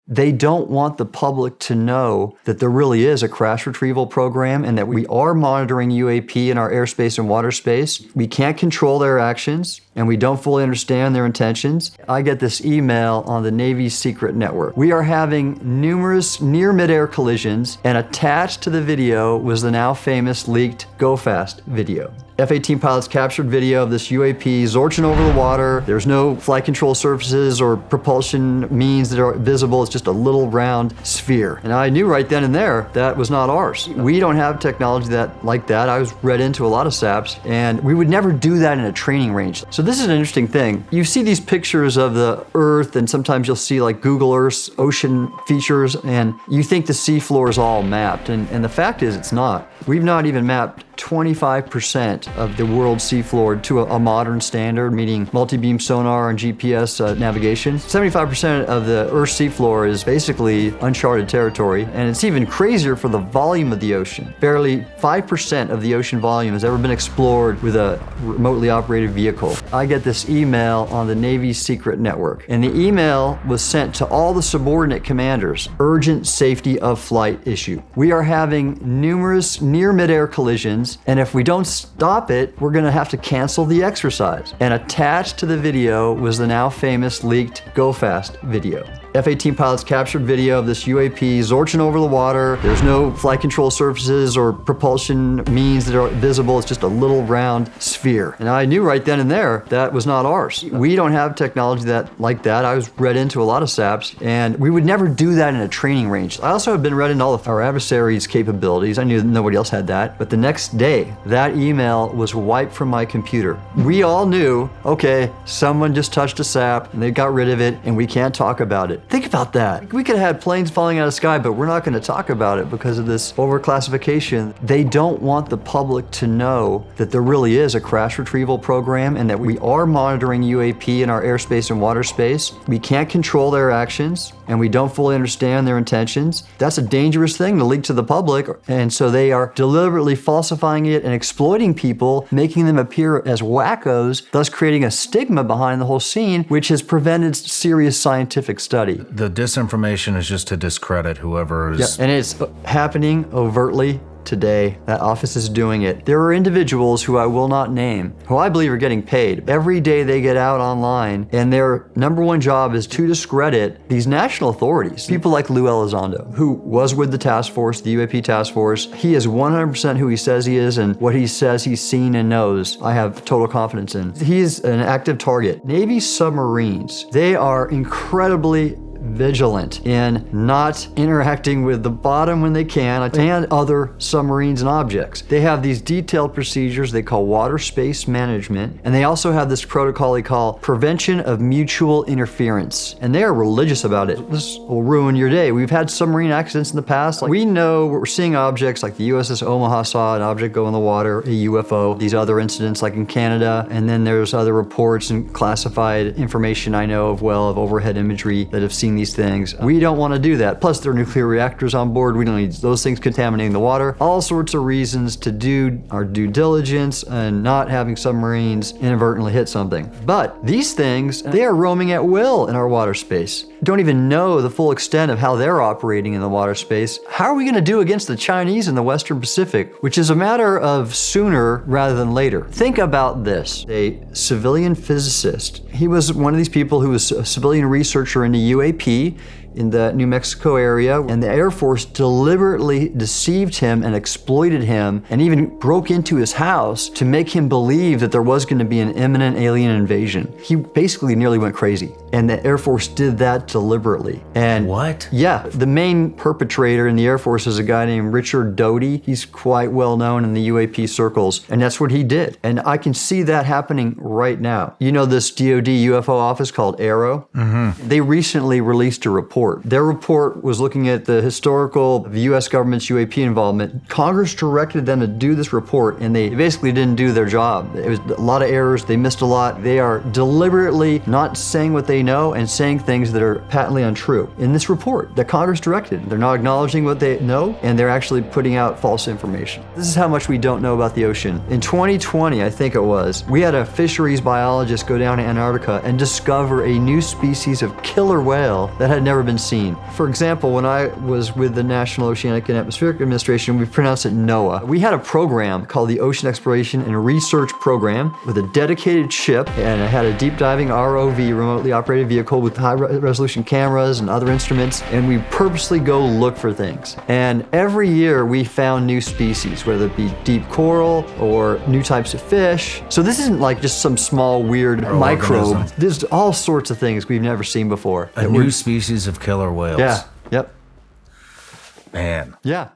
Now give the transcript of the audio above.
They don't want the public to know that there really is a crash retrieval program and that we are monitoring UAP in our airspace and water space. We can't control their actions and we don't fully understand their intentions. I get this email on the Navy's secret network. We are having numerous near midair collisions, and attached to the video was the now famous leaked Go Fast video. F-18 pilots captured video of this UAP zorching over the water. There's no flight control surfaces or propulsion means that are visible. It's just a little round sphere. And I knew right then and there that was not ours. We don't have technology like that. I was read into a lot of SAPs, and we would never do that in a training range. So this is an interesting thing. You see these pictures of the Earth, and sometimes you'll see like Google Earth's ocean features, and you think the seafloor is all mapped. And the fact is it's not. We've not even mapped 25% of the world's seafloor to a modern standard, meaning multi-beam sonar and GPS navigation. 75% of the Earth's seafloor is basically uncharted territory, and it's even crazier for the volume of the ocean. Barely 5% of the ocean volume has ever been explored with a remotely operated vehicle. I get this email on the Navy's secret network, and the email was sent to all the subordinate commanders. Urgent safety of flight issue. We are having numerous near midair collisions, and if we don't stop it, we're gonna have to cancel the exercise. And attached to the video was the now famous leaked Go Fast video. F-18 pilots captured video of this UAP zorching over the water. There's no flight control surfaces or propulsion means that are visible. It's just a little round sphere. And I knew right then and there that was not ours. We don't have technology like that. I was read into a lot of SAPs, and we would never do that in a training range. I also have been read into all of our adversaries' capabilities. I knew that nobody else had that. But the next day, that email was wiped from my computer. We all knew, okay, someone just touched a SAP and they got rid of it, and we can't talk about it. Think about that. We could have had planes falling out of the sky, but we're not going to talk about it because of this overclassification. They don't want the public to know that there really is a crash retrieval program and that we are monitoring UAP in our airspace and water space. We can't control their actions and we don't fully understand their intentions. That's a dangerous thing to leak to the public, and so they are deliberately falsifying it and exploiting people, making them appear as wackos, thus creating a stigma behind the whole scene, which has prevented serious scientific study. The disinformation is just to discredit whoever is... Yeah, and it's happening overtly today. That office is doing it. There are individuals who I will not name, who I believe are getting paid. Every day they get out online, and their number one job is to discredit these national authorities. People like Lou Elizondo, who was with the task force, the UAP task force. He is 100% who he says he is, and what he says he's seen and knows, I have total confidence in. He's an active target. Navy submarines, they are incredibly vigilant in not interacting with the bottom when they can and other submarines and objects. They have these detailed procedures they call water space management, and they also have this protocol they call prevention of mutual interference, and they are religious about it. This will ruin your day. We've had submarine accidents in the past. We know we're seeing objects like the USS Omaha saw an object go in the water, a UFO, these other incidents like in Canada, and then there's other reports and classified information I know of overhead imagery that have seen these things. We don't want to do that. Plus, there are nuclear reactors on board. We don't need those things contaminating the water. All sorts of reasons to do our due diligence and not having submarines inadvertently hit something. But these things, they are roaming at will in our water space. Don't even know the full extent of how they're operating in the water space. How are we going to do against the Chinese in the Western Pacific? Which is a matter of sooner rather than later. Think about this. A civilian physicist. He was one of these people who was a civilian researcher in the UAP in the New Mexico area, and the Air Force deliberately deceived him and exploited him and even broke into his house to make him believe that there was going to be an imminent alien invasion. He basically nearly went crazy, and the Air Force did that deliberately. And what? Yeah, the main perpetrator in the Air Force is a guy named Richard Doty. He's quite well known in the UAP circles, and that's what he did. And I can see that happening right now. You know this DoD UFO office called AARO? Mm-hmm. They recently released a report. Their report was looking at the historical of the U.S. government's UAP involvement. Congress directed them to do this report, and they basically didn't do their job. It was a lot of errors. They missed a lot. They are deliberately not saying what they know and saying things that are patently untrue. In this report that Congress directed, they're not acknowledging what they know, and they're actually putting out false information. This is how much we don't know about the ocean. In 2020, I think it was, we had a fisheries biologist go down to Antarctica and discover a new species of killer whale that had never been seen. For example, when I was with the National Oceanic and Atmospheric Administration, we pronounced it NOAA. We had a program called the Ocean Exploration and Research Program with a dedicated ship, and it had a deep diving ROV, remotely operated vehicle, with high resolution cameras and other instruments, and we purposely go look for things. And every year we found new species, whether it be deep coral or new types of fish. So this isn't like just some small weird microbe. Organism. There's all sorts of things we've never seen before. A new species of killer whales. Yeah, yep, Man. yeah.